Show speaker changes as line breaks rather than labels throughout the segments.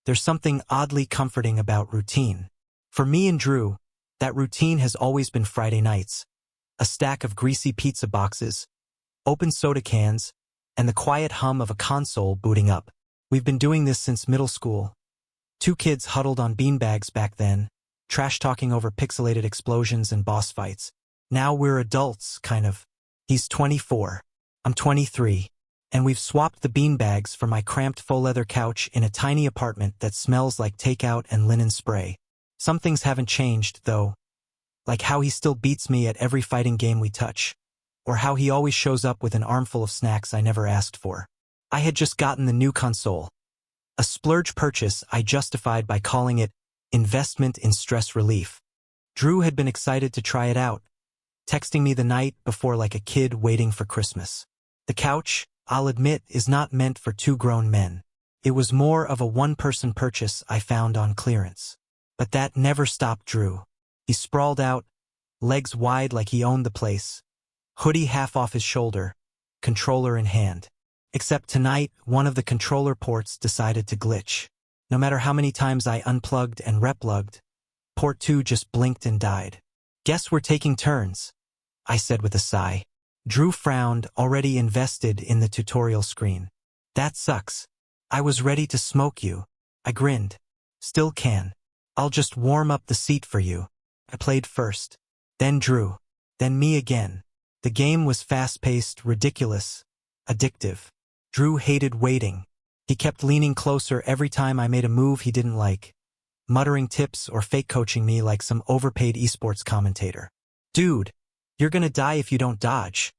There's something oddly comforting about routine. For me and Drew, that routine has always been Friday nights. A stack of greasy pizza boxes, open soda cans, and the quiet hum of a console booting up. We've been doing this since middle school. Two kids huddled on beanbags back then, trash-talking over pixelated explosions and boss fights. Now we're adults, kind of. He's 24. I'm 23. And we've swapped the beanbags for my cramped faux-leather couch in a tiny apartment that smells like takeout and linen spray. Some things haven't changed, though. Like how he still beats me at every fighting game we touch. Or how he always shows up with an armful of snacks I never asked for. I had just gotten the new console. A splurge purchase I justified by calling it investment in stress relief. Drew had been excited to try it out, texting me the night before like a kid waiting for Christmas. The couch, I'll admit, is not meant for two grown men. It was more of a one-person purchase I found on clearance. But that never stopped Drew. He sprawled out, legs wide like he owned the place, hoodie half off his shoulder, controller in hand. Except tonight, one of the controller ports decided to glitch. No matter how many times I unplugged and replugged, port 2 just blinked and died. Guess we're taking turns, I said with a sigh. Drew frowned, already invested in the tutorial screen. That sucks. I was ready to smoke you. I grinned. Still can. I'll just warm up the seat for you. I played first. Then Drew. Then me again. The game was fast-paced, ridiculous, addictive. Drew hated waiting. He kept leaning closer every time I made a move he didn't like, muttering tips or fake coaching me like some overpaid esports commentator. Dude, you're gonna die if you don't dodge,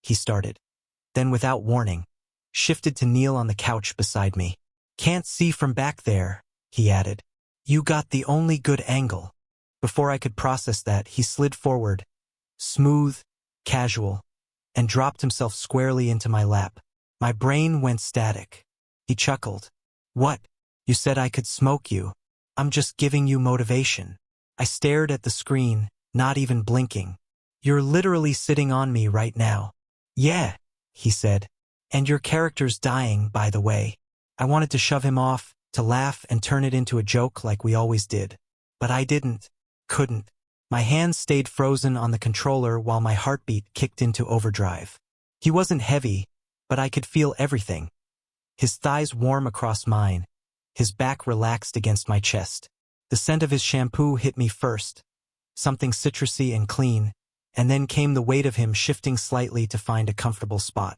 he started. Then without warning, shifted to kneel on the couch beside me. Can't see from back there, he added. You got the only good angle. Before I could process that, he slid forward, smooth, casual, and dropped himself squarely into my lap. My brain went static. He chuckled. What? You said I could smoke you. I'm just giving you motivation. I stared at the screen, not even blinking. You're literally sitting on me right now. Yeah, he said. And your character's dying, by the way. I wanted to shove him off, to laugh and turn it into a joke like we always did. But I didn't. Couldn't. My hands stayed frozen on the controller while my heartbeat kicked into overdrive. He wasn't heavy, but I could feel everything. His thighs warm across mine, his back relaxed against my chest. The scent of his shampoo hit me first, something citrusy and clean, and then came the weight of him shifting slightly to find a comfortable spot.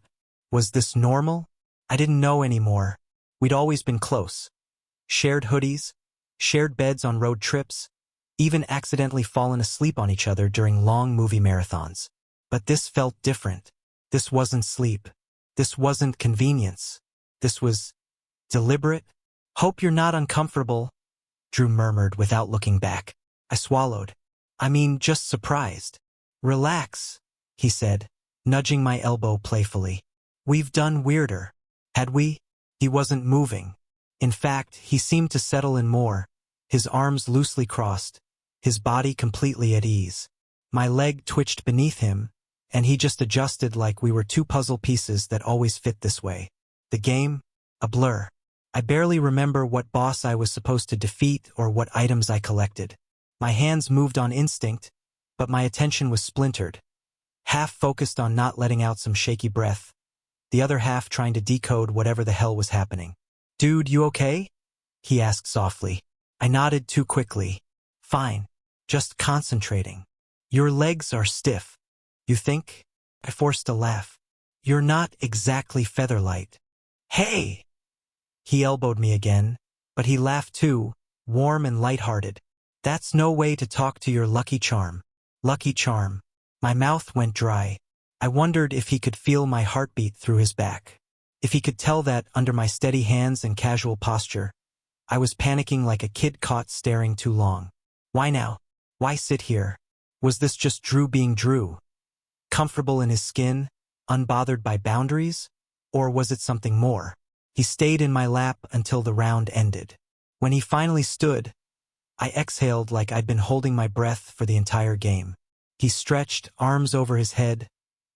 Was this normal? I didn't know anymore. We'd always been close. Shared hoodies, shared beds on road trips, even accidentally fallen asleep on each other during long movie marathons. But this felt different. This wasn't sleep. This wasn't convenience. This was deliberate. Hope you're not uncomfortable, Drew murmured without looking back. I swallowed. I mean, just surprised. Relax, he said, nudging my elbow playfully. We've done weirder. Had we? He wasn't moving. In fact, he seemed to settle in more, his arms loosely crossed, his body completely at ease. My leg twitched beneath him, and he just adjusted like we were two puzzle pieces that always fit this way. The game? A blur. I barely remember what boss I was supposed to defeat or what items I collected. My hands moved on instinct, but my attention was splintered, half focused on not letting out some shaky breath, the other half trying to decode whatever the hell was happening. Dude, you okay? He asked softly. I nodded too quickly. Fine. Just concentrating. Your legs are stiff. You think? I forced a laugh. You're not exactly Featherlight. Hey! He elbowed me again, but he laughed too, warm and lighthearted. That's no way to talk to your Lucky Charm. Lucky Charm. My mouth went dry. I wondered if he could feel my heartbeat through his back. If he could tell that under my steady hands and casual posture, I was panicking like a kid caught staring too long. Why now? Why sit here? Was this just Drew being Drew? Comfortable in his skin, unbothered by boundaries? Or was it something more? He stayed in my lap until the round ended. When he finally stood, I exhaled like I'd been holding my breath for the entire game. He stretched, arms over his head,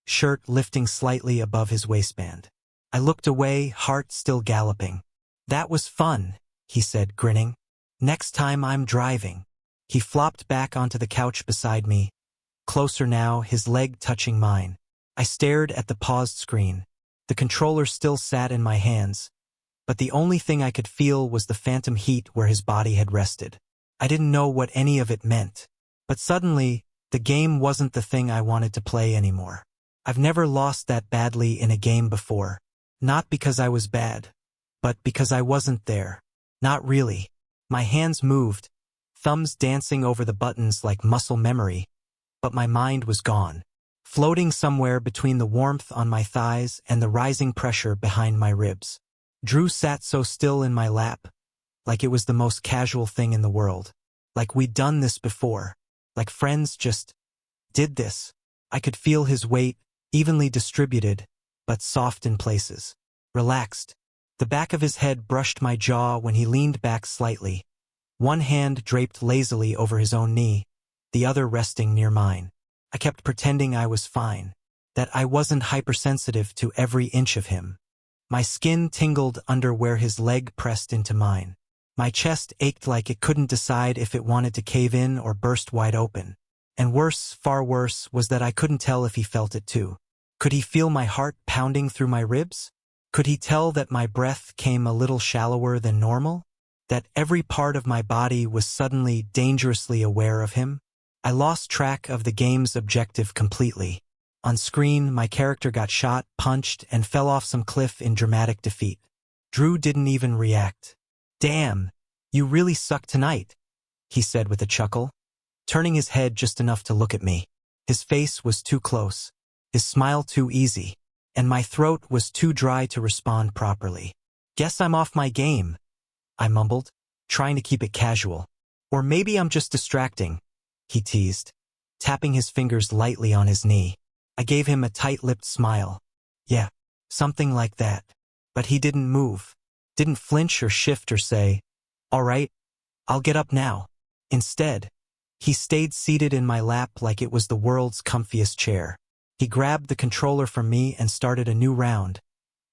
shirt lifting slightly above his waistband. I looked away, heart still galloping. That was fun, he said, grinning. Next time I'm driving. He flopped back onto the couch beside me, closer now, his leg touching mine. I stared at the paused screen. The controller still sat in my hands, but the only thing I could feel was the phantom heat where his body had rested. I didn't know what any of it meant, but suddenly, the game wasn't the thing I wanted to play anymore. I've never lost that badly in a game before. Not because I was bad, but because I wasn't there. Not really. My hands moved, thumbs dancing over the buttons like muscle memory, but my mind was gone, floating somewhere between the warmth on my thighs and the rising pressure behind my ribs. Drew sat so still in my lap, like it was the most casual thing in the world. Like we'd done this before. Like friends just did this. I could feel his weight, evenly distributed, but soft in places. Relaxed. The back of his head brushed my jaw when he leaned back slightly, one hand draped lazily over his own knee, the other resting near mine. I kept pretending I was fine, that I wasn't hypersensitive to every inch of him. My skin tingled under where his leg pressed into mine. My chest ached like it couldn't decide if it wanted to cave in or burst wide open. And worse, far worse, was that I couldn't tell if he felt it too. Could he feel my heart pounding through my ribs? Could he tell that my breath came a little shallower than normal? That every part of my body was suddenly dangerously aware of him? I lost track of the game's objective completely. On screen, my character got shot, punched, and fell off some cliff in dramatic defeat. Drew didn't even react. "Damn, you really suck tonight," he said with a chuckle, turning his head just enough to look at me. His face was too close, his smile too easy, and my throat was too dry to respond properly. "Guess I'm off my game," I mumbled, trying to keep it casual. "Or maybe I'm just distracting," he teased, tapping his fingers lightly on his knee. I gave him a tight-lipped smile. "Yeah, something like that." But he didn't move, didn't flinch or shift or say, "All right, I'll get up now." Instead, he stayed seated in my lap like it was the world's comfiest chair. He grabbed the controller from me and started a new round,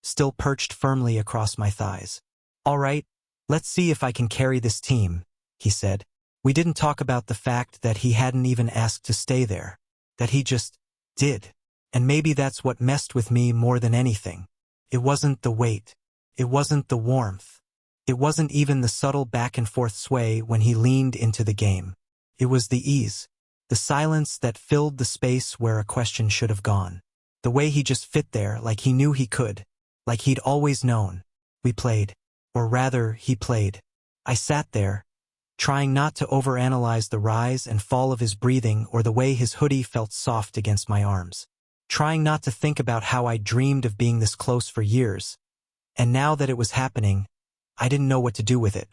still perched firmly across my thighs. "All right, let's see if I can carry this team," he said. We didn't talk about the fact that he hadn't even asked to stay there, that he just did. And maybe that's what messed with me more than anything. It wasn't the weight. It wasn't the warmth. It wasn't even the subtle back and forth sway when he leaned into the game. It was the ease, the silence that filled the space where a question should have gone. The way he just fit there like he knew he could, like he'd always known. We played. Or rather, he played. I sat there, trying not to overanalyze the rise and fall of his breathing or the way his hoodie felt soft against my arms. Trying not to think about how I dreamed of being this close for years. And now that it was happening, I didn't know what to do with it.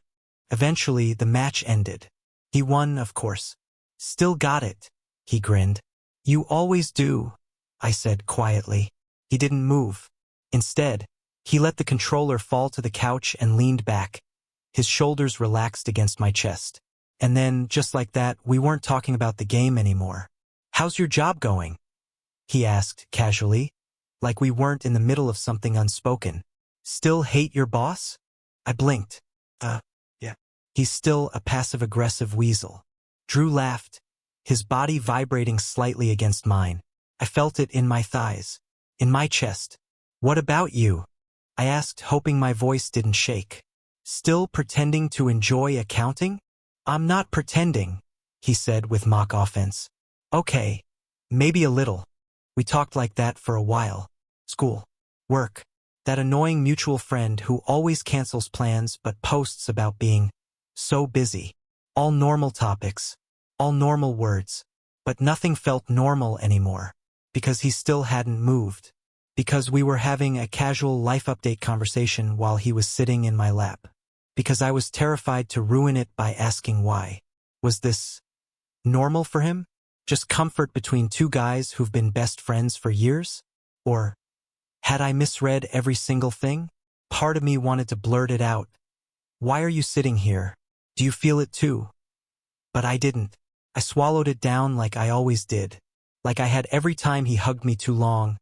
Eventually, the match ended. He won, of course. "Still got it," he grinned. "You always do," I said quietly. He didn't move. Instead, he let the controller fall to the couch and leaned back, his shoulders relaxed against my chest. And then, just like that, we weren't talking about the game anymore. "How's your job going?" he asked casually, like we weren't in the middle of something unspoken. "Still hate your boss?" I blinked. Yeah. He's still a passive-aggressive weasel." Drew laughed, his body vibrating slightly against mine. I felt it in my thighs, in my chest. "What about you?" I asked, hoping my voice didn't shake. "Still pretending to enjoy accounting?" "I'm not pretending," he said with mock offense. "Okay, maybe a little." We talked like that for a while. School, work, that annoying mutual friend who always cancels plans but posts about being so busy. All normal topics, all normal words. But nothing felt normal anymore, because he still hadn't moved. Because we were having a casual life update conversation while he was sitting in my lap. Because I was terrified to ruin it by asking why. Was this normal for him? Just comfort between two guys who've been best friends for years? Or had I misread every single thing? Part of me wanted to blurt it out. "Why are you sitting here? Do you feel it too?" But I didn't. I swallowed it down like I always did. Like I had every time he hugged me too long,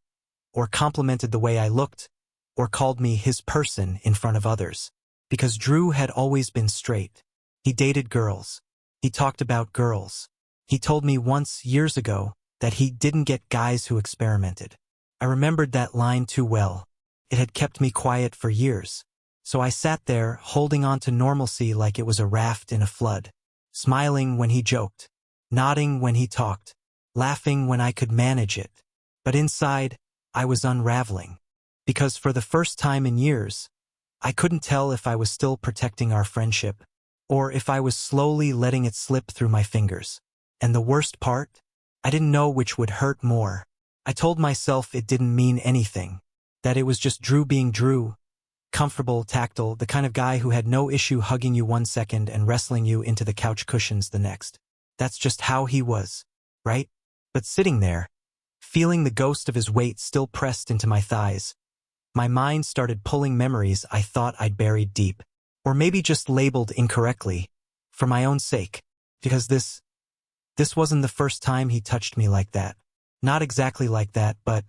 or complimented the way I looked, or called me his person in front of others. because Drew had always been straight. He dated girls. He talked about girls. He told me once, years ago, that he didn't get guys who experimented. I remembered that line too well. It had kept me quiet for years. So I sat there, holding on to normalcy like it was a raft in a flood, smiling when he joked, nodding when he talked, laughing when I could manage it. But inside, I was unraveling. Because for the first time in years, I couldn't tell if I was still protecting our friendship, or if I was slowly letting it slip through my fingers. And the worst part? I didn't know which would hurt more. I told myself it didn't mean anything, that it was just Drew being Drew, comfortable, tactile, the kind of guy who had no issue hugging you one second and wrestling you into the couch cushions the next. That's just how he was, right? But sitting there, feeling the ghost of his weight still pressed into my thighs, my mind started pulling memories I thought I'd buried deep, or maybe just labeled incorrectly, for my own sake, because this wasn't the first time he touched me like that. Not exactly like that, but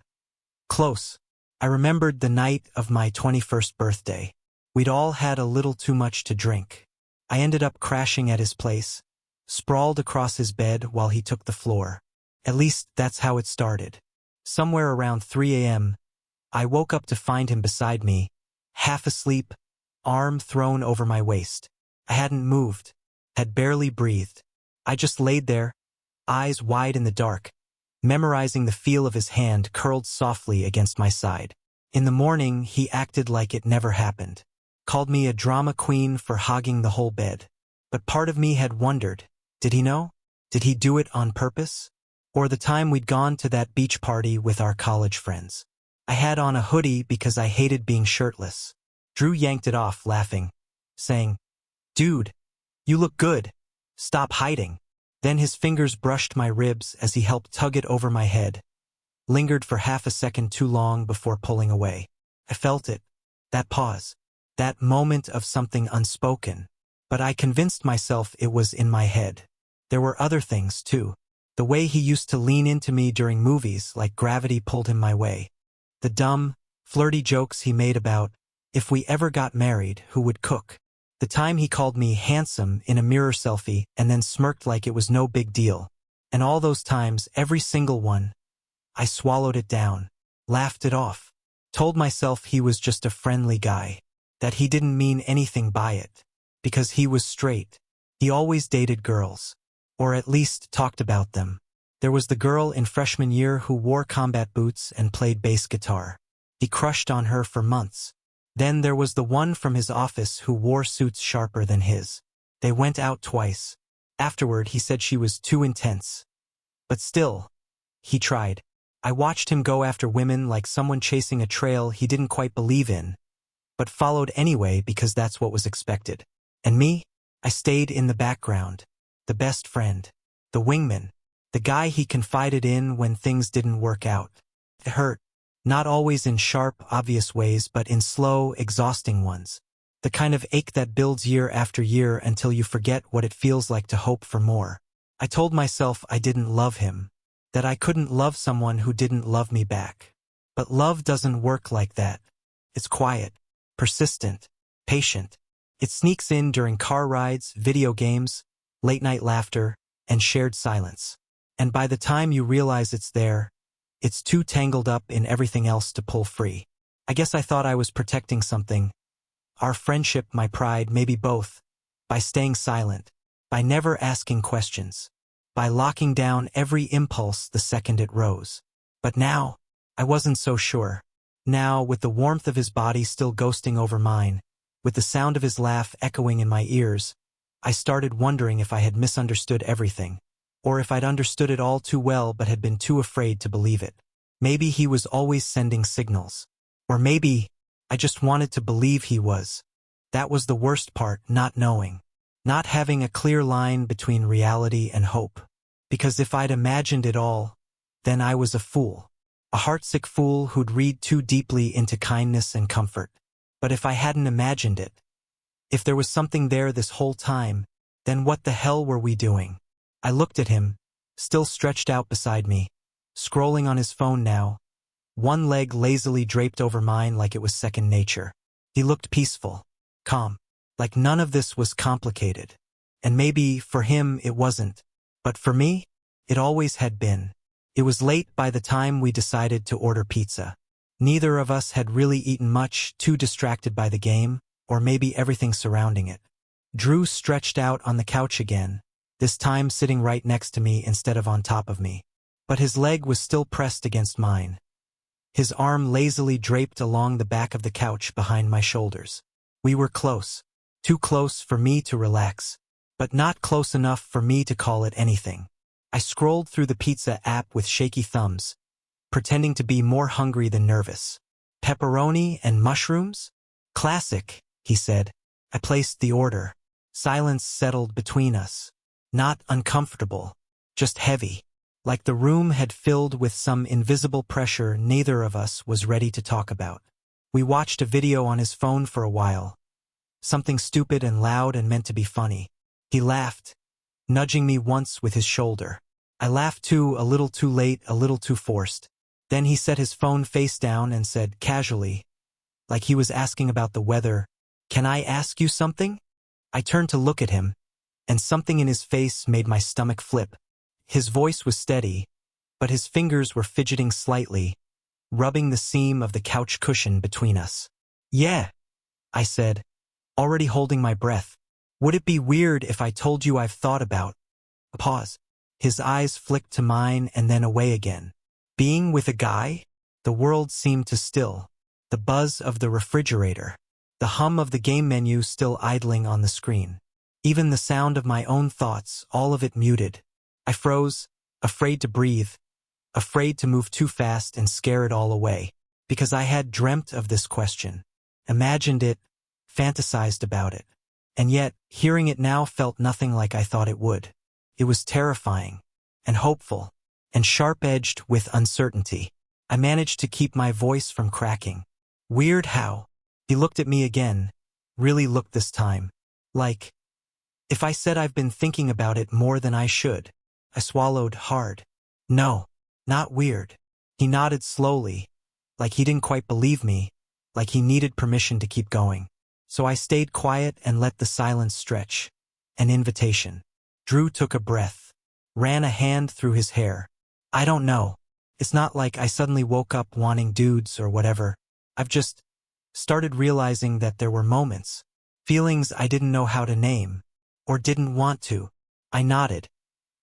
close. I remembered the night of my 21st birthday. We'd all had a little too much to drink. I ended up crashing at his place, sprawled across his bed while he took the floor. At least that's how it started. Somewhere around 3 a.m., I woke up to find him beside me, half asleep, arm thrown over my waist. I hadn't moved, had barely breathed. I just laid there, eyes wide in the dark, memorizing the feel of his hand curled softly against my side. In the morning, he acted like it never happened. Called me a drama queen for hogging the whole bed. But part of me had wondered, did he know? Did he do it on purpose? Or the time we'd gone to that beach party with our college friends. I had on a hoodie because I hated being shirtless. Drew yanked it off, laughing, saying, "Dude, you look good. Stop hiding." Then his fingers brushed my ribs as he helped tug it over my head, lingered for half a second too long before pulling away. I felt it, that pause, that moment of something unspoken, but I convinced myself it was in my head. There were other things, too. The way he used to lean into me during movies like gravity pulled him my way. The dumb, flirty jokes he made about, if we ever got married, who would cook? The time he called me handsome in a mirror selfie and then smirked like it was no big deal. And all those times, every single one, I swallowed it down, laughed it off, told myself he was just a friendly guy, that he didn't mean anything by it, because he was straight. He always dated girls, or at least talked about them. There was the girl in freshman year who wore combat boots and played bass guitar. He crushed on her for months. Then there was the one from his office who wore suits sharper than his. They went out twice. Afterward, he said she was too intense. But still, he tried. I watched him go after women like someone chasing a trail he didn't quite believe in, but followed anyway because that's what was expected. And me? I stayed in the background. The best friend. The wingman. The guy he confided in when things didn't work out. It hurt. Not always in sharp, obvious ways, but in slow, exhausting ones. The kind of ache that builds year after year until you forget what it feels like to hope for more. I told myself I didn't love him, that I couldn't love someone who didn't love me back. But love doesn't work like that. It's quiet, persistent, patient. It sneaks in during car rides, video games, late-night laughter, and shared silence. And by the time you realize it's there, it's too tangled up in everything else to pull free. I guess I thought I was protecting something. Our friendship, my pride, maybe both. By staying silent. By never asking questions. By locking down every impulse the second it rose. But now, I wasn't so sure. Now, with the warmth of his body still ghosting over mine, with the sound of his laugh echoing in my ears, I started wondering if I had misunderstood everything. Or if I'd understood it all too well but had been too afraid to believe it. Maybe he was always sending signals. Or maybe I just wanted to believe he was. That was the worst part, not knowing. Not having a clear line between reality and hope. Because if I'd imagined it all, then I was a fool. A heartsick fool who'd read too deeply into kindness and comfort. But if I hadn't imagined it, if there was something there this whole time, then what the hell were we doing? I looked at him, still stretched out beside me, scrolling on his phone now, one leg lazily draped over mine like it was second nature. He looked peaceful, calm. Like none of this was complicated. And maybe for him it wasn't. But for me, it always had been. It was late by the time we decided to order pizza. Neither of us had really eaten much, too distracted by the game, or maybe everything surrounding it. Drew stretched out on the couch again, this time sitting right next to me instead of on top of me. But his leg was still pressed against mine. His arm lazily draped along the back of the couch behind my shoulders. We were close. Too close for me to relax, but not close enough for me to call it anything. I scrolled through the pizza app with shaky thumbs, pretending to be more hungry than nervous. Pepperoni and mushrooms? Classic, he said. I placed the order. Silence settled between us. Not uncomfortable, just heavy. Like the room had filled with some invisible pressure neither of us was ready to talk about. We watched a video on his phone for a while. Something stupid and loud and meant to be funny. He laughed, nudging me once with his shoulder. I laughed too, a little too late, a little too forced. Then he set his phone face down and said casually, like he was asking about the weather, "Can I ask you something?" I turned to look at him, and something in his face made my stomach flip. His voice was steady, but his fingers were fidgeting slightly, rubbing the seam of the couch cushion between us. "Yeah," I said, already holding my breath. "Would it be weird if I told you I've thought about—" A pause. His eyes flicked to mine and then away again. "Being with a guy?" The world seemed to still. The buzz of the refrigerator. The hum of the game menu still idling on the screen. Even the sound of my own thoughts, all of it muted. I froze, afraid to breathe, afraid to move too fast and scare it all away. Because I had dreamt of this question, imagined it, fantasized about it. And yet, hearing it now felt nothing like I thought it would. It was terrifying, and hopeful, and sharp-edged with uncertainty. I managed to keep my voice from cracking. "Weird how?" He looked at me again, really looked this time. Like, if I said I've been thinking about it more than I should. I swallowed hard. "No, not weird." He nodded slowly, like he didn't quite believe me, like he needed permission to keep going. So I stayed quiet and let the silence stretch. An invitation. Drew took a breath, ran a hand through his hair. "I don't know. It's not like I suddenly woke up wanting dudes or whatever. I've just started realizing that there were moments, feelings I didn't know how to name, or didn't want to." I nodded,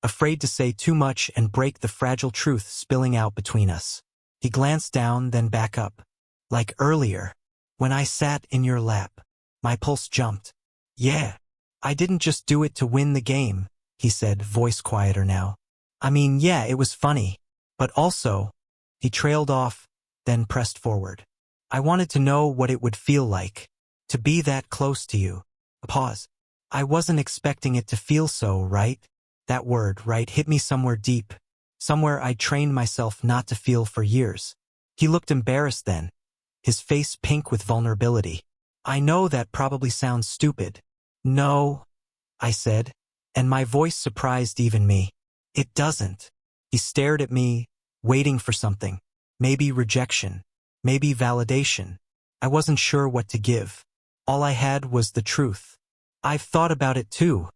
afraid to say too much and break the fragile truth spilling out between us. He glanced down, then back up. "Like earlier, when I sat in your lap." My pulse jumped. "Yeah. I didn't just do it to win the game," he said, voice quieter now. "I mean, yeah, it was funny. But also," he trailed off, then pressed forward. "I wanted to know what it would feel like, to be that close to you." A pause. I wasn't expecting it to feel so, right? That word, right, hit me somewhere deep, somewhere I'd trained myself not to feel for years. He looked embarrassed then, his face pink with vulnerability. "I know that probably sounds stupid." "No," I said, and my voice surprised even me. "It doesn't." He stared at me, waiting for something. Maybe rejection, maybe validation. I wasn't sure what to give. All I had was the truth. "I've thought about it too,"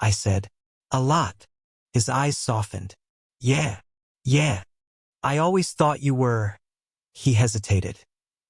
I said. "A lot." His eyes softened. Yeah. I always thought you were—" He hesitated.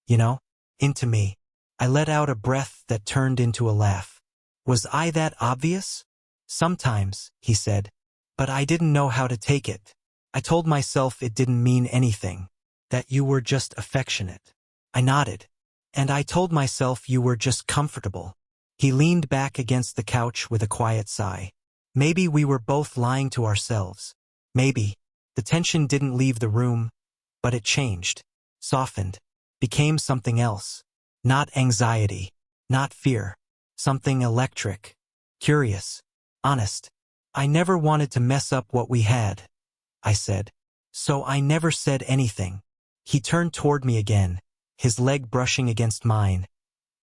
"You know, into me." I let out a breath that turned into a laugh. "Was I that obvious?" "Sometimes," he said, "but I didn't know how to take it. I told myself it didn't mean anything, that you were just affectionate." I nodded. "And I told myself you were just comfortable." He leaned back against the couch with a quiet sigh. Maybe we were both lying to ourselves. Maybe. The tension didn't leave the room, but it changed, softened, became something else. Not anxiety, not fear. Something electric, curious, honest. "I never wanted to mess up what we had," I said. "So I never said anything." He turned toward me again, his leg brushing against mine,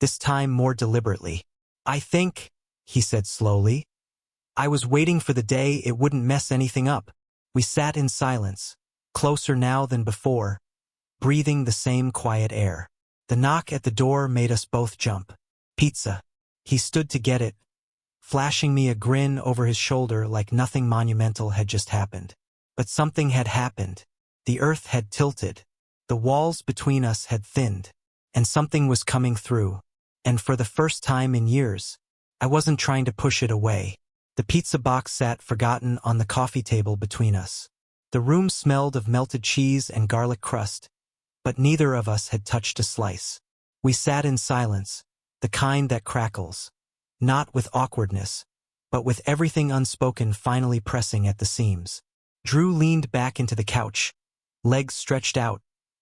this time more deliberately. "I think," he said slowly, "I was waiting for the day it wouldn't mess anything up." We sat in silence, closer now than before, breathing the same quiet air. The knock at the door made us both jump. "Pizza," He stood to get it, flashing me a grin over his shoulder like nothing monumental had just happened. But something had happened. The earth had tilted. The walls between us had thinned. And something was coming through. And for the first time in years, I wasn't trying to push it away. The pizza box sat forgotten on the coffee table between us. The room smelled of melted cheese and garlic crust, but neither of us had touched a slice. We sat in silence, the kind that crackles, not with awkwardness, but with everything unspoken finally pressing at the seams. Drew leaned back into the couch, legs stretched out,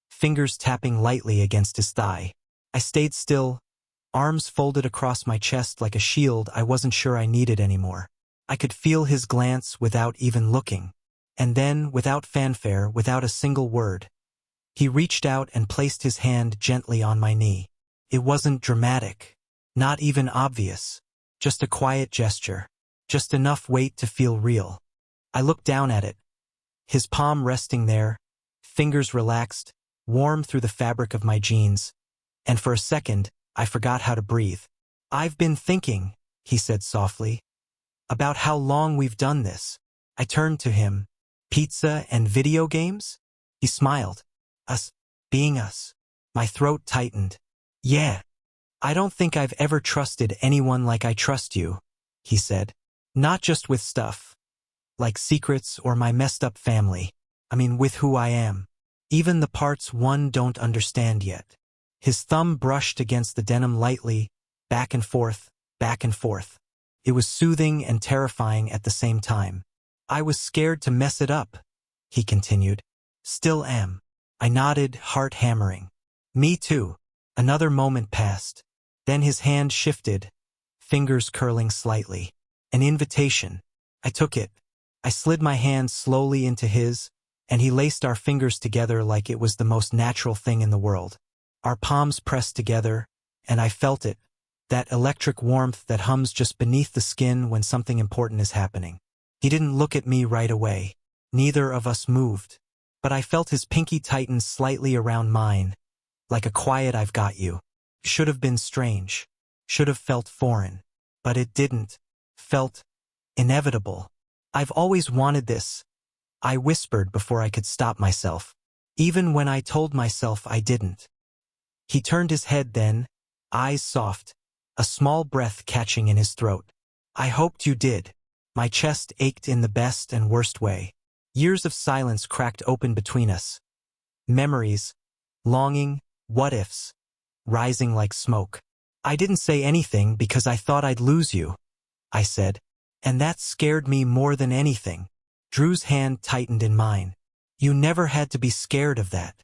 fingers tapping lightly against his thigh. I stayed still, arms folded across my chest like a shield I wasn't sure I needed anymore. I could feel his glance without even looking. And then, without fanfare, without a single word, he reached out and placed his hand gently on my knee. It wasn't dramatic, not even obvious, just a quiet gesture, just enough weight to feel real. I looked down at it, his palm resting there, fingers relaxed, warm through the fabric of my jeans, and for a second, I forgot how to breathe. "I've been thinking," he said softly, "about how long we've done this." I turned to him. "Pizza and video games?" He smiled. "Us, being us." My throat tightened. "Yeah. I don't think I've ever trusted anyone like I trust you," he said. "Not just with stuff, like secrets or my messed up family. I mean with who I am. Even the parts one don't understand yet." His thumb brushed against the denim lightly, back and forth, back and forth. It was soothing and terrifying at the same time. "I was scared to mess it up," he continued. "Still am." I nodded, heart hammering. "Me too." Another moment passed. Then his hand shifted, fingers curling slightly. An invitation. I took it. I slid my hand slowly into his, and he laced our fingers together like it was the most natural thing in the world. Our palms pressed together, and I felt it, that electric warmth that hums just beneath the skin when something important is happening. He didn't look at me right away. Neither of us moved. But I felt his pinky tighten slightly around mine, like a quiet "I've got you." Should have been strange. Should have felt foreign. But it didn't. Felt inevitable. "I've always wanted this," I whispered before I could stop myself, even when I told myself I didn't. He turned his head then, eyes soft, a small breath catching in his throat. "I hoped you did." My chest ached in the best and worst way. Years of silence cracked open between us. Memories, longing, what-ifs, rising like smoke. "I didn't say anything because I thought I'd lose you," I said. "And that scared me more than anything." Drew's hand tightened in mine. "You never had to be scared of that."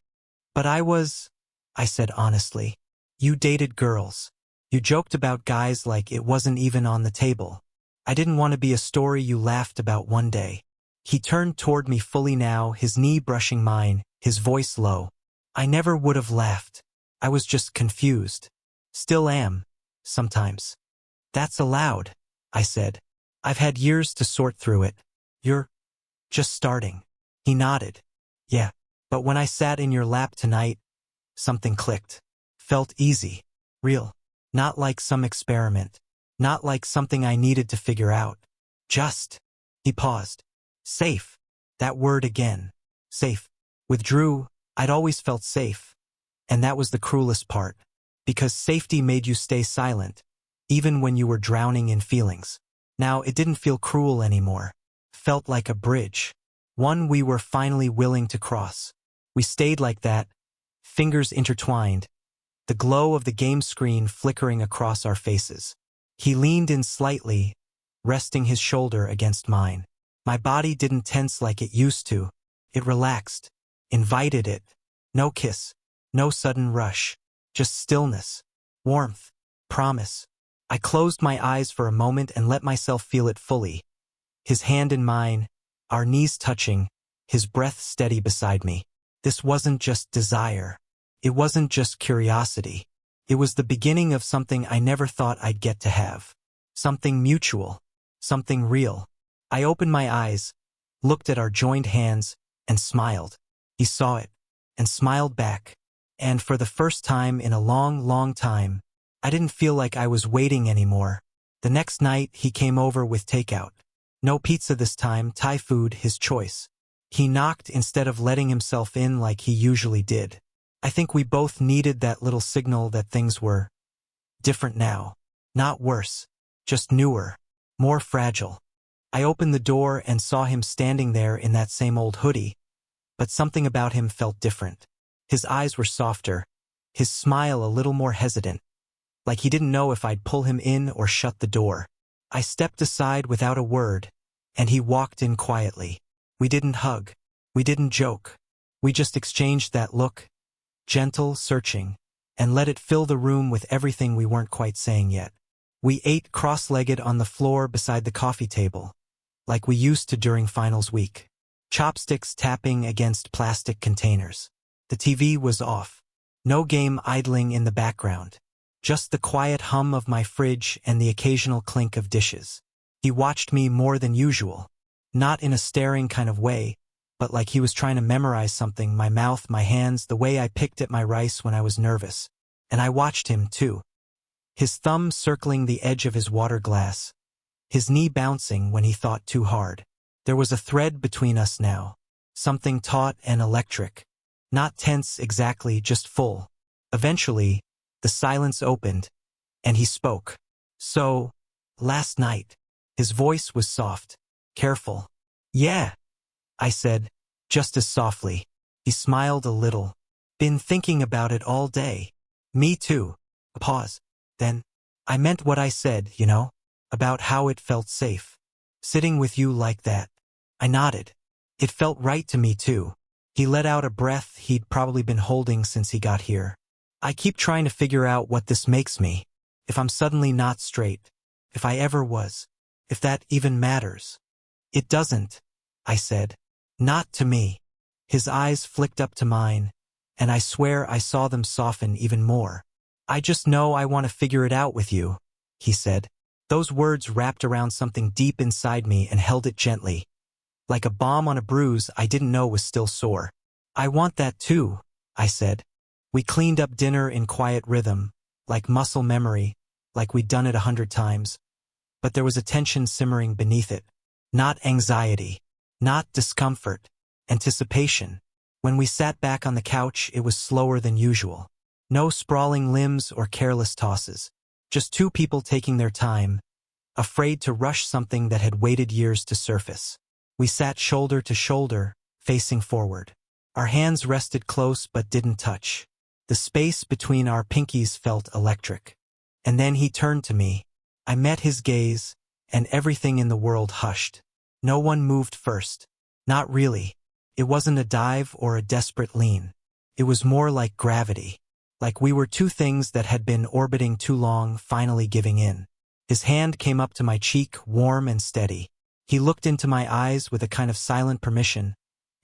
"But I was," I said honestly. "You dated girls. You joked about guys like it wasn't even on the table. I didn't want to be a story you laughed about one day." He turned toward me fully now, his knee brushing mine, his voice low. "I never would have laughed. I was just confused. Still am, sometimes." "That's allowed," I said. "I've had years to sort through it. You're just starting." He nodded. "Yeah, but when I sat in your lap tonight, something clicked. Felt easy, real. Not like some experiment. Not like something I needed to figure out. Just." He paused. "Safe." That word again. Safe. With Drew, I'd always felt safe. And that was the cruelest part. Because safety made you stay silent, even when you were drowning in feelings. Now it didn't feel cruel anymore. Felt like a bridge. One we were finally willing to cross. We stayed like that, fingers intertwined, the glow of the game screen flickering across our faces. He leaned in slightly, resting his shoulder against mine. My body didn't tense like it used to. It relaxed, invited it. No kiss, no sudden rush, just stillness, warmth, promise. I closed my eyes for a moment and let myself feel it fully. His hand in mine, our knees touching, his breath steady beside me. This wasn't just desire. It wasn't just curiosity. It was the beginning of something I never thought I'd get to have. Something mutual, something real. I opened my eyes, looked at our joined hands, and smiled. He saw it, and smiled back. And for the first time in a long, long time, I didn't feel like I was waiting anymore. The next night, he came over with takeout. No pizza this time, Thai food, his choice. He knocked instead of letting himself in like he usually did. I think we both needed that little signal that things were different now. Not worse, just newer, more fragile. I opened the door and saw him standing there in that same old hoodie, but something about him felt different. His eyes were softer, his smile a little more hesitant, like he didn't know if I'd pull him in or shut the door. I stepped aside without a word, and he walked in quietly. We didn't hug. We didn't joke. We just exchanged that look, gentle, searching, and let it fill the room with everything we weren't quite saying yet. We ate cross-legged on the floor beside the coffee table, like we used to during finals week. Chopsticks tapping against plastic containers. The TV was off. No game idling in the background. Just the quiet hum of my fridge and the occasional clink of dishes. He watched me more than usual. Not in a staring kind of way, but like he was trying to memorize something, my mouth, my hands, the way I picked at my rice when I was nervous. And I watched him, too. His thumb circling the edge of his water glass. His knee bouncing when he thought too hard. There was a thread between us now. Something taut and electric. Not tense exactly, just full. Eventually, the silence opened, and he spoke. So, last night. His voice was soft, careful. Yeah, I said, just as softly. He smiled a little. Been thinking about it all day. Me too. A pause. Then, I meant what I said, you know, about how it felt safe. Sitting with you like that. I nodded. It felt right to me too. He let out a breath he'd probably been holding since he got here. I keep trying to figure out what this makes me. If I'm suddenly not straight. If I ever was. If that even matters. It doesn't, I said. Not to me. His eyes flicked up to mine, and I swear I saw them soften even more. I just know I want to figure it out with you, he said. Those words wrapped around something deep inside me and held it gently. Like a balm on a bruise I didn't know was still sore. I want that too, I said. We cleaned up dinner in quiet rhythm, like muscle memory, like we'd done it 100 times. But there was a tension simmering beneath it. Not anxiety. Not discomfort. Anticipation. When we sat back on the couch, it was slower than usual. No sprawling limbs or careless tosses. Just two people taking their time, afraid to rush something that had waited years to surface. We sat shoulder to shoulder, facing forward. Our hands rested close but didn't touch. The space between our pinkies felt electric. And then he turned to me. I met his gaze, and everything in the world hushed. No one moved first. Not really. It wasn't a dive or a desperate lean. It was more like gravity. Like we were two things that had been orbiting too long, finally giving in. His hand came up to my cheek, warm and steady. He looked into my eyes with a kind of silent permission,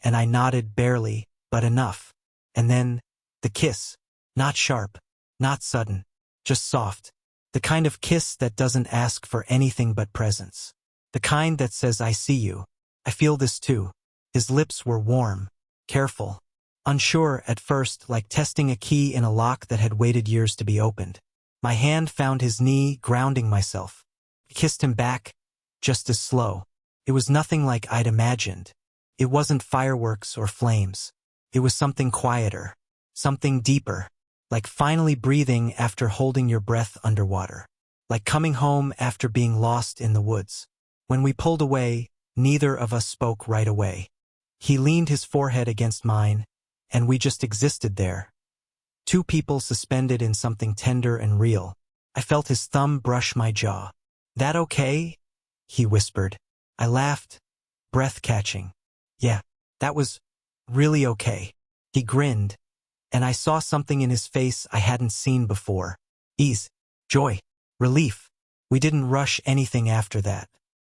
and I nodded barely, but enough. And then, the kiss. Not sharp, not sudden, just soft. The kind of kiss that doesn't ask for anything but presence. The kind that says, I see you. I feel this too. His lips were warm, careful. Unsure at first, like testing a key in a lock that had waited years to be opened. My hand found his knee, grounding myself. I kissed him back, just as slow. It was nothing like I'd imagined. It wasn't fireworks or flames. It was something quieter, something deeper, like finally breathing after holding your breath underwater, like coming home after being lost in the woods. When we pulled away, neither of us spoke right away. He leaned his forehead against mine, and we just existed there. Two people suspended in something tender and real. I felt his thumb brush my jaw. That okay? He whispered. I laughed, breath-catching. Yeah, that was really okay. He grinned, and I saw something in his face I hadn't seen before. Ease, joy, relief. We didn't rush anything after that.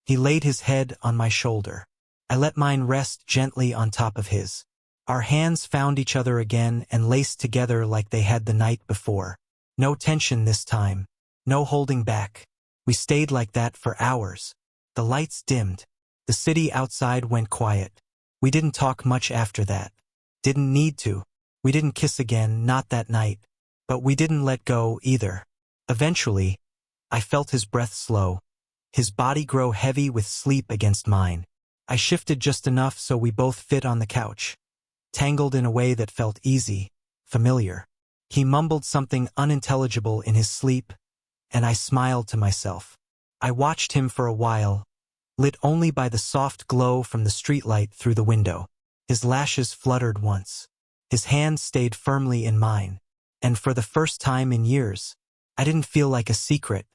He laid his head on my shoulder. I let mine rest gently on top of his. Our hands found each other again and laced together like they had the night before. No tension this time. No holding back. We stayed like that for hours. The lights dimmed. The city outside went quiet. We didn't talk much after that. Didn't need to. We didn't kiss again, not that night. But we didn't let go either. Eventually, I felt his breath slow, his body grow heavy with sleep against mine. I shifted just enough so we both fit on the couch, tangled in a way that felt easy, familiar. He mumbled something unintelligible in his sleep, and I smiled to myself. I watched him for a while, lit only by the soft glow from the streetlight through the window. His lashes fluttered once. His hand stayed firmly in mine, and for the first time in years, I didn't feel like a secret.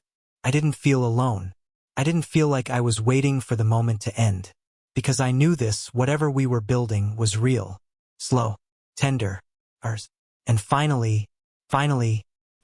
I didn't feel alone. I didn't feel like I was waiting for the moment to end, because I knew this, whatever we were building, was real, slow, tender, ours. And finally,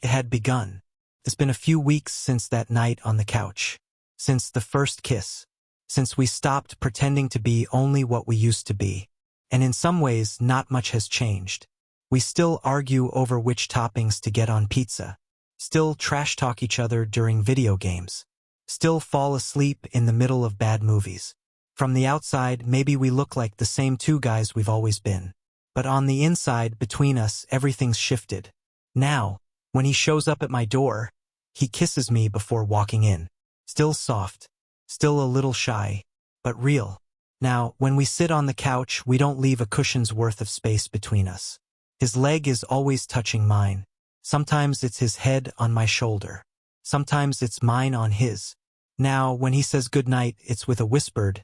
it had begun. It's been a few weeks since that night on the couch, since the first kiss, since we stopped pretending to be only what we used to be. And in some ways, not much has changed. We still argue over which toppings to get on pizza, still trash talk each other during video games, still fall asleep in the middle of bad movies. From the outside, maybe we look like the same two guys we've always been. But on the inside, between us, everything's shifted. Now, when he shows up at my door, he kisses me before walking in. Still soft, still a little shy, but real. Now, when we sit on the couch, we don't leave a cushion's worth of space between us. His leg is always touching mine. Sometimes it's his head on my shoulder. Sometimes it's mine on his. Now, when he says goodnight, it's with a whispered,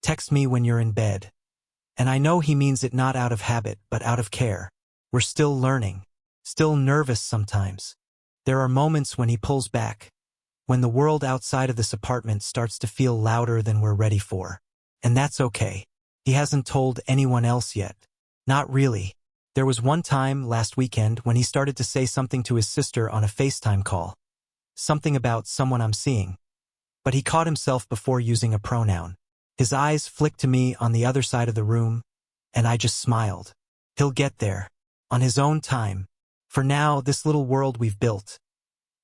"Text me when you're in bed." And I know he means it not out of habit, but out of care. We're still learning, still nervous sometimes. There are moments when he pulls back, when the world outside of this apartment starts to feel louder than we're ready for. And that's okay. He hasn't told anyone else yet. Not really. There was one time last weekend when he started to say something to his sister on a FaceTime call. Something about someone I'm seeing. But he caught himself before using a pronoun. His eyes flicked to me on the other side of the room, and I just smiled. He'll get there, on his own time. For now, this little world we've built,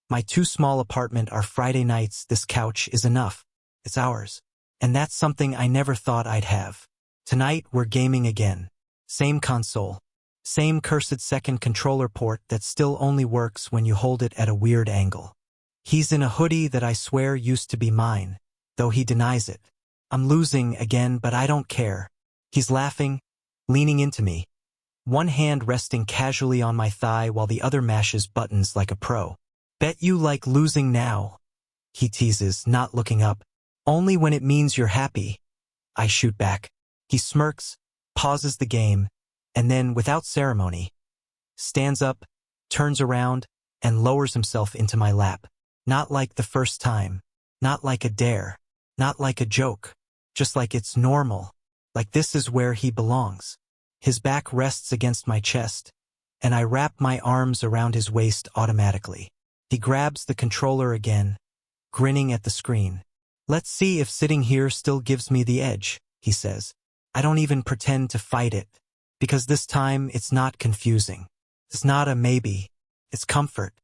my too small apartment, our Friday nights, this couch is enough. It's ours. And that's something I never thought I'd have. Tonight, we're gaming again. Same console. Same cursed second controller port that still only works when you hold it at a weird angle. He's in a hoodie that I swear used to be mine, though he denies it. I'm losing again, but I don't care. He's laughing, leaning into me, one hand resting casually on my thigh while the other mashes buttons like a pro. "Bet you like losing now," he teases, not looking up. "Only when it means you're happy." I shoot back. He smirks, pauses the game, and then, without ceremony, stands up, turns around, and lowers himself into my lap. Not like the first time, not like a dare, not like a joke, just like it's normal, like this is where he belongs. His back rests against my chest, and I wrap my arms around his waist automatically. He grabs the controller again, grinning at the screen. "Let's see if sitting here still gives me the edge," he says. I don't even pretend to fight it, because this time it's not confusing. It's not a maybe. It's comfort.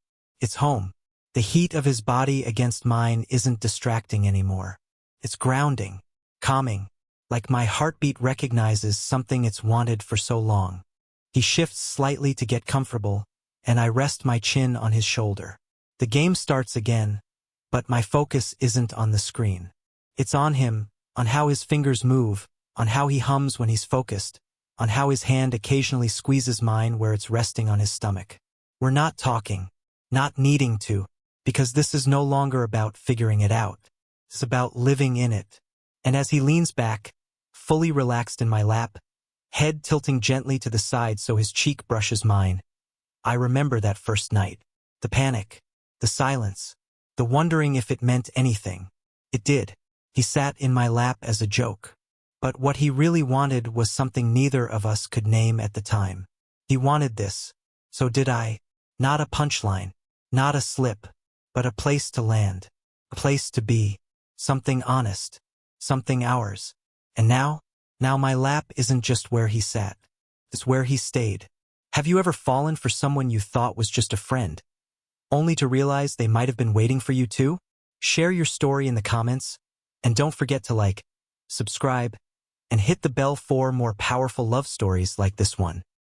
It's home. The heat of his body against mine isn't distracting anymore. It's grounding, calming, like my heartbeat recognizes something it's wanted for so long. He shifts slightly to get comfortable, and I rest my chin on his shoulder. The game starts again, but my focus isn't on the screen. It's on him, on how his fingers move, on how he hums when he's focused, on how his hand occasionally squeezes mine where it's resting on his stomach. We're not talking, not needing to, because this is no longer about figuring it out. It's about living in it. And as he leans back, fully relaxed in my lap, head tilting gently to the side so his cheek brushes mine, I remember that first night. The panic, the silence, the wondering if it meant anything. It did. He sat in my lap as a joke. But what he really wanted was something neither of us could name at the time. He wanted this. So did I. Not a punchline, not a slip, but a place to land, a place to be, something honest, something ours. And now my lap isn't just where he sat. It's where he stayed. Have you ever fallen for someone you thought was just a friend, only to realize they might have been waiting for you too? Share your story in the comments, and don't forget to like, subscribe, and hit the bell for more powerful love stories like this one.